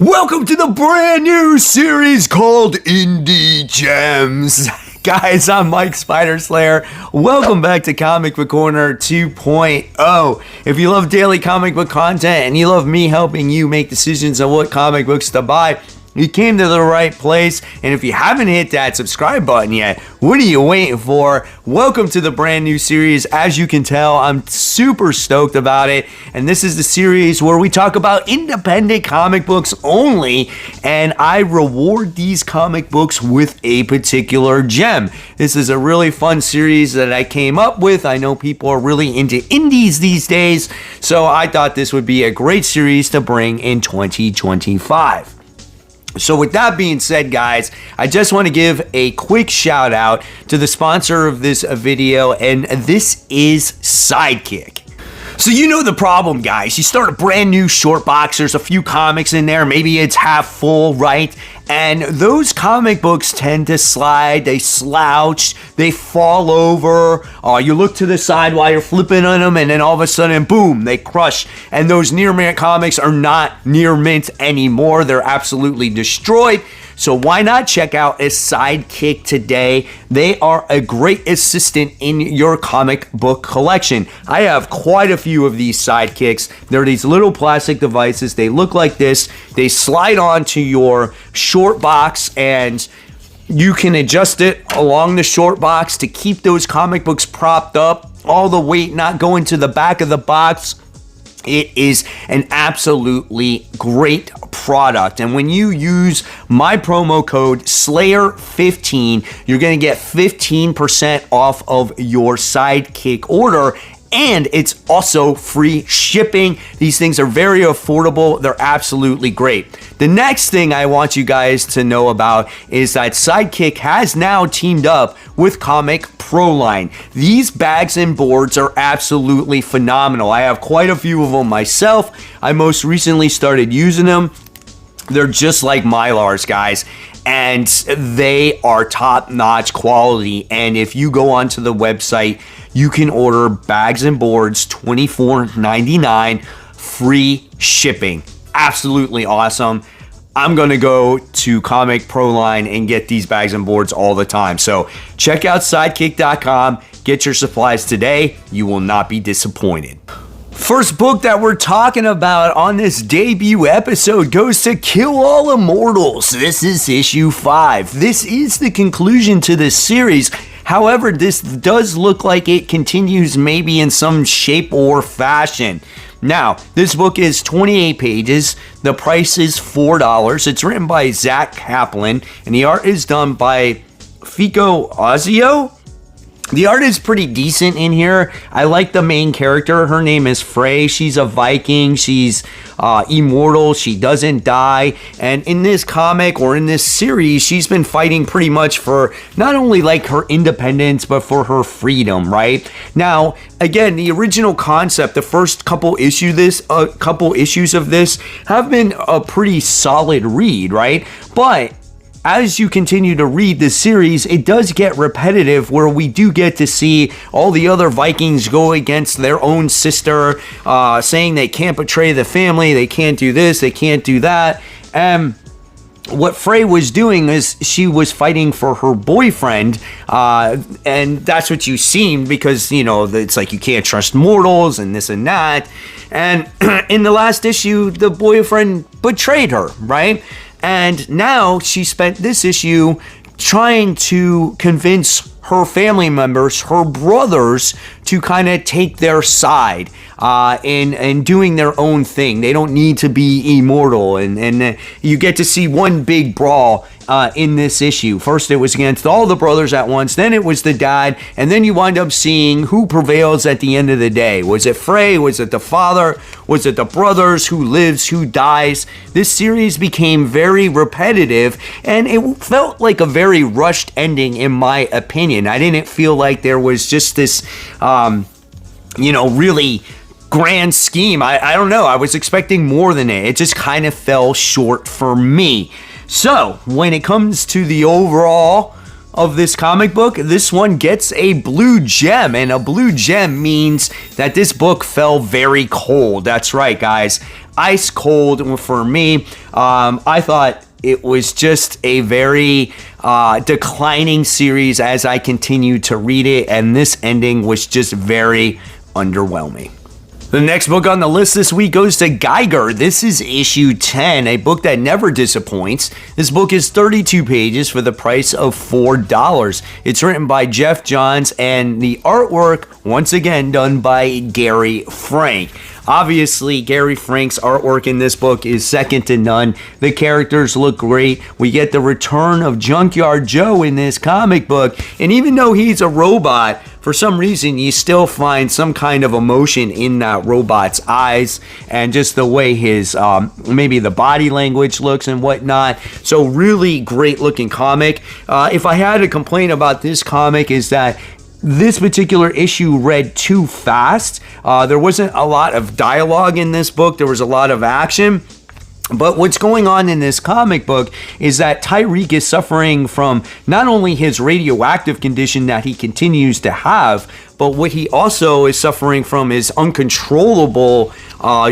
Welcome to the brand new series called Indie Gems. Guys, I'm Mike Spider Slayer. Welcome back to Comic Book Corner 2.0. If you love daily comic book content and you love me helping you make decisions on what comic books to buy, you came to the right place. And if you haven't hit that subscribe button yet, what are you waiting for? Welcome to the brand new series. As you can tell, I'm super stoked about it. And this is the series where we talk about independent comic books only. And I reward these comic books with a particular gem. This is a really fun series that I came up with. I know people are really into indies these days, so I thought this would be a great series to bring in 2025. So with that being said, guys, I just want to give a quick shout out to the sponsor of this video, and this is Sidekick. So you know the problem, guys. You start a brand new short box, there's a few comics in there, maybe it's half full, right? And those comic books tend to slide, they slouch, they fall over. You look to the side while you're flipping on them, and then all of a sudden, boom, they crush. And those near mint comics are not near mint anymore. They're absolutely destroyed. So why not check out a Sidekick today? They are a great assistant in your comic book collection. I have quite a few of these Sidekicks. They're these little plastic devices. They look like this. They slide onto your short box, and you can adjust it along the short box to keep those comic books propped up, all the weight not going to the back of the box. It is an absolutely great product. And when you use my promo code Slayer15, you're going to get 15% off of your Sidekick order. And it's also free shipping. These things are very affordable. They're absolutely great. The next thing I want you guys to know about is that Sidekick has now teamed up with Comic Proline. These bags and boards are absolutely phenomenal. I have quite a few of them myself. I most recently started using them. They're just like Mylars, guys, and they are top-notch quality. And if you go onto the website, you can order bags and boards, $24.99, free shipping. Absolutely awesome. I'm going to go to Comic Proline and get these bags and boards all the time. So check out sidekick.com. Get your supplies today. You will not be disappointed. First book that we're talking about on this debut episode goes to Kill All Immortals. This is issue 5. This is the conclusion to this series. However, this does look like it continues maybe in some shape or fashion. Now, this book is 28 pages. The price is $4. It's written by Zach Kaplan, and the art is done by Fico Ozio. The art is pretty decent in here. I like the main character. Her name is Frey. She's a Viking. She's immortal. She doesn't die. And in this comic, or in this series, she's been fighting pretty much for not only like her independence, but for her freedom, right? Now, again, the original concept, the first couple issues of this have been a pretty solid read, right? But as you continue to read this series, it does get repetitive, where we do get to see all the other Vikings go against their own sister, saying they can't betray the family, they can't do this, they can't do that. And what Frey was doing is she was fighting for her boyfriend, and that's what you seen, because, you know, it's like you can't trust mortals and this and that. And in the last issue, the boyfriend betrayed her, right? And now she spent this issue trying to convince her family members, her brothers, to kind of take their side in doing their own thing. They don't need to be immortal. And you get to see one big brawl in this issue. First, it was against all the brothers at once. Then it was the dad. And then you wind up seeing who prevails at the end of the day. Was it Frey? Was it the father? Was it the brothers? Who lives? Who dies? This series became very repetitive, and it felt like a very rushed ending, in my opinion. I didn't feel like there was just this, really grand scheme. I don't know. I was expecting more than it. It just kind of fell short for me. So, when it comes to the overall of this comic book, this one gets a blue gem, and a blue gem means that this book fell very cold. That's right, guys. Ice cold for me. I thought it was just a very declining series as I continued to read it, and this ending was just very underwhelming. The next book on the list this week goes to Guer. This is issue 10, a book that never disappoints. This book is 32 pages for the price of $4. It's written by Jeff Johns, and the artwork, once again, done by Gary Frank. Obviously, Gary Frank's artwork in this book is second to none. The characters look great. We get the return of Junkyard Joe in this comic book, and even though he's a robot, for some reason, you still find some kind of emotion in that robot's eyes and just the way his, maybe the body language looks and whatnot. So really great looking comic. If I had to complain about this comic is that this particular issue read too fast. There wasn't a lot of dialogue in this book. There was a lot of action. But what's going on in this comic book is that Tyreek is suffering from not only his radioactive condition that he continues to have, but what he also is suffering from is uncontrollable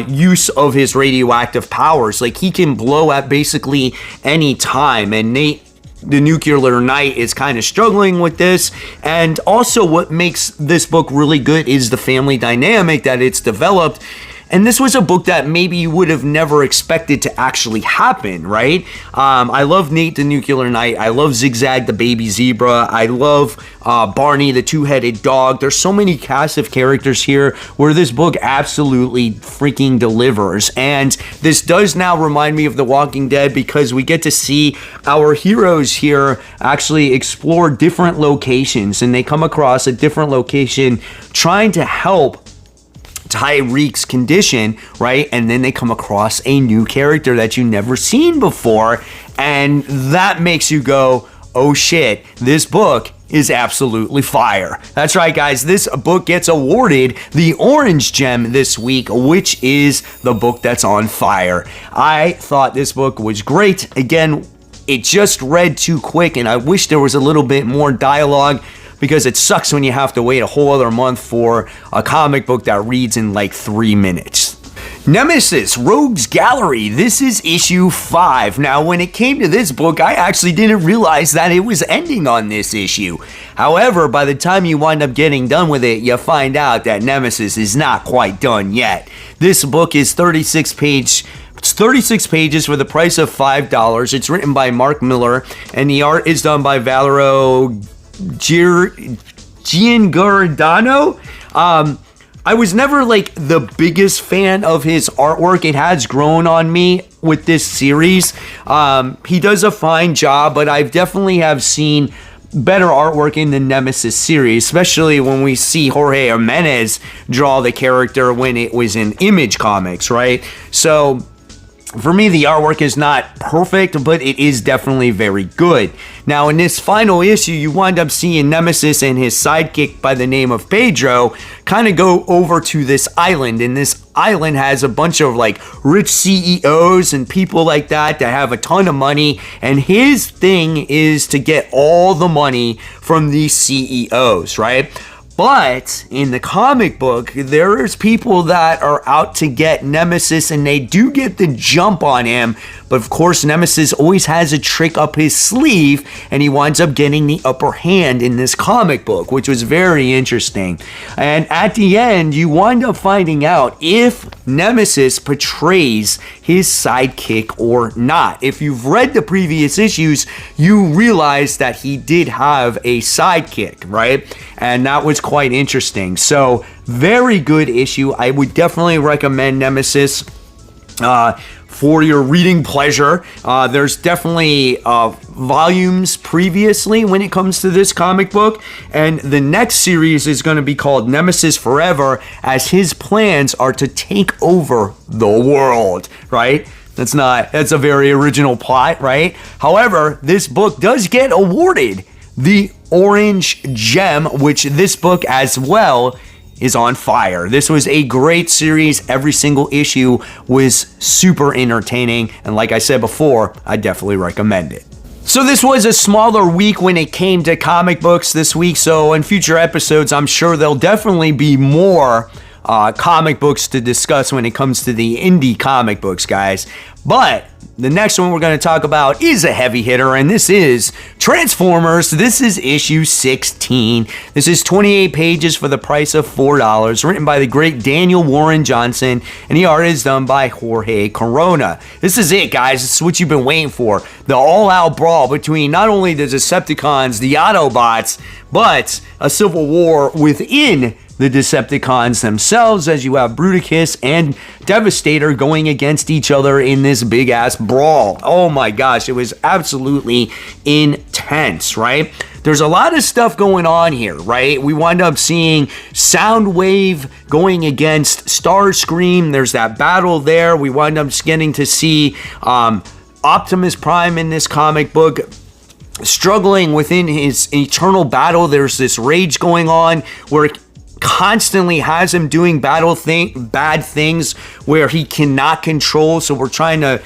use of his radioactive powers. Like, he can blow at basically any time, and Nate, the Nuclear Knight, is kind of struggling with this. And also what makes this book really good is the family dynamic that it's developed. And this was a book that maybe you would have never expected to actually happen, right? I love Nate the Nuclear Knight. I love Zigzag the baby zebra. I love Barney the two-headed dog. There's so many cast of characters here where this book absolutely freaking delivers. And this does now remind me of The Walking Dead because we get to see our heroes here actually explore different locations, and they come across a different location trying to help Tyreek's condition, right? And then they come across a new character that you never seen before, and that makes you go, oh shit, this book is absolutely fire. That's right, guys. This book gets awarded the Orange Gem this week, which is the book that's on fire. I thought this book was great. Again, it just read too quick, and I wish there was a little bit more dialogue, because it sucks when you have to wait a whole other month for a comic book that reads in like 3 minutes. Nemesis, Rogues Gallery. This is issue 5. Now, when it came to this book, I actually didn't realize that it was ending on this issue. However, by the time you wind up getting done with it, you find out that Nemesis is not quite done yet. This book is 36 pages for the price of $5. It's written by Mark Miller, and the art is done by Valerio Giangiordano. I was never like the biggest fan of his artwork. It has grown on me with this series. He does a fine job, but I've definitely have seen better artwork in the Nemesis series, especially when we see Jorge Jimenez draw the character when it was in Image Comics, right? So for me, the artwork is not perfect, but it is definitely very good. Now, in this final issue, you wind up seeing Nemesis and his sidekick by the name of Pedro kind of go over to this island, and this island has a bunch of like rich CEOs and people like that have a ton of money, and his thing is to get all the money from these CEOs, right? But in the comic book, there's people that are out to get Nemesis, and they do get the jump on him. But of course, Nemesis always has a trick up his sleeve, and he winds up getting the upper hand in this comic book, which was very interesting. And at the end, you wind up finding out if Nemesis betrays his sidekick or not. If you've read the previous issues, you realize that he did have a sidekick, right? And that was quite interesting. So, very good issue. I would definitely recommend Nemesis for your reading pleasure. There's definitely volumes previously when it comes to this comic book, and the next series is going to be called Nemesis Forever, as his plans are to take over the world, right? That's a very original plot, right? However, this book does get awarded the Orange Gem, which this book as well is on fire. This was a great series. Every single issue was super entertaining, and like I said before, I definitely recommend it. So this was a smaller week when it came to comic books this week, so in future episodes, I'm sure there'll definitely be more comic books to discuss when it comes to the indie comic books, guys. But the next one we're going to talk about is a heavy hitter, and this is Transformers. This is issue 16. This is 28 pages for the price of $4, written by the great Daniel Warren Johnson, and the art is done by Jorge Corona. This is it, guys. This is what you've been waiting for. The all-out brawl between not only the Decepticons, the Autobots, but a civil war within the Decepticons themselves, as you have Bruticus and Devastator going against each other in this big-ass brawl. Oh my gosh, it was absolutely intense, right? There's a lot of stuff going on here, right? We wind up seeing Soundwave going against Starscream. There's that battle there. We wind up getting to see Optimus Prime in this comic book struggling within his eternal battle. There's this rage going on where it constantly has him doing bad things where he cannot control. So we're trying to,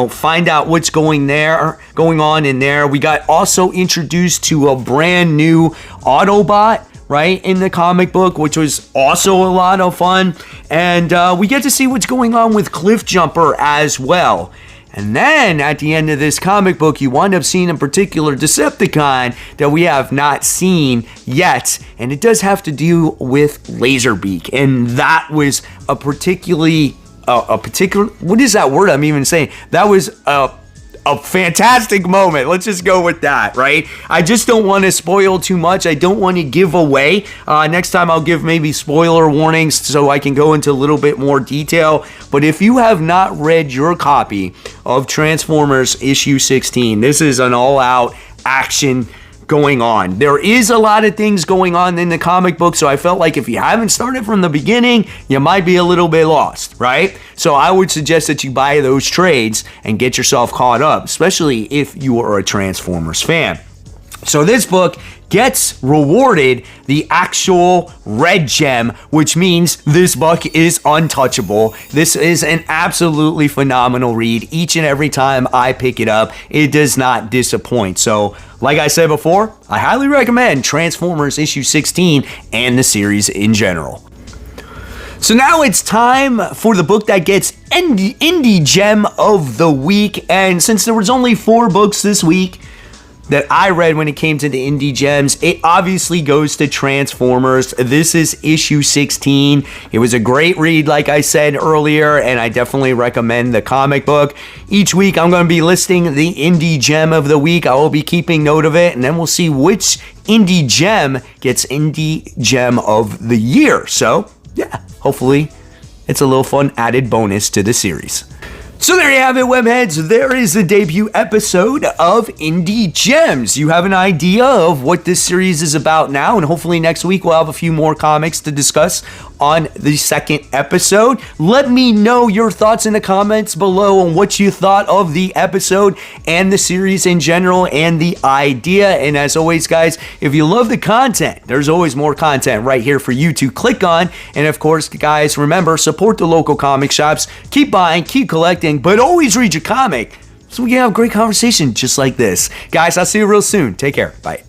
find out what's going on in there. We got also introduced to a brand new Autobot, right, in the comic book, which was also a lot of fun. And we get to see what's going on with Cliffjumper as well. And then at the end of this comic book, you wind up seeing a particular Decepticon that we have not seen yet. And it does have to do with Laserbeak. And that was a particular, what is that word I'm even saying? That was a fantastic moment. Let's just go with that, right? I just don't want to spoil too much. I don't want to give away. Next time I'll give maybe spoiler warnings so I can go into a little bit more detail. But if you have not read your copy of Transformers issue 16, this is an all-out action going on. There is a lot of things going on in the comic book, so I felt like if you haven't started from the beginning, you might be a little bit lost, right? So I would suggest that you buy those trades and get yourself caught up, especially if you are a Transformers fan. So this book gets rewarded the actual red gem, which means this book is untouchable. This is an absolutely phenomenal read. Each and every time I pick it up, it does not disappoint. So, like I said before, I highly recommend Transformers issue 16 and the series in general. So now it's time for the book that gets Indie Gem of the Week. And since there was only 4 books this week that I read when it came to the Indie Gems, it obviously goes to Transformers. This is issue 16. It was a great read, like I said earlier, and I definitely recommend the comic book. Each week, I'm going to be listing the Indie Gem of the Week. I will be keeping note of it, and then we'll see which Indie Gem gets Indie Gem of the Year. So, yeah, hopefully it's a little fun added bonus to the series. So there you have it, webheads. There is the debut episode of Indie Gems. You have an idea of what this series is about now, and hopefully next week we'll have a few more comics to discuss on the second episode. Let me know your thoughts in the comments below on what you thought of the episode and the series in general and the idea. And as always, guys, if you love the content, there's always more content right here for you to click on. And of course, guys, remember, support the local comic shops. Keep buying, keep collecting, but always read your comic so we can have a great conversation just like this. Guys, I'll see you real soon. Take care. Bye.